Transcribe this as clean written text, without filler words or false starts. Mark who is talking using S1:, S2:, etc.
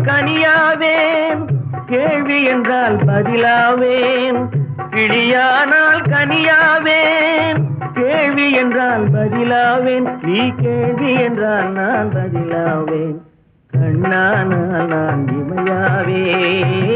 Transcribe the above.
S1: கனியாவேன், கேள்வி என்றால் பதிலாவேன். கிளியானால் கனியாவேன், கேள்வி என்றால் பதிலாவேன். நீ கேள்வி என்றால் நான் பதிலாவேன். கண்ணானால் நான் இமையாவேன்.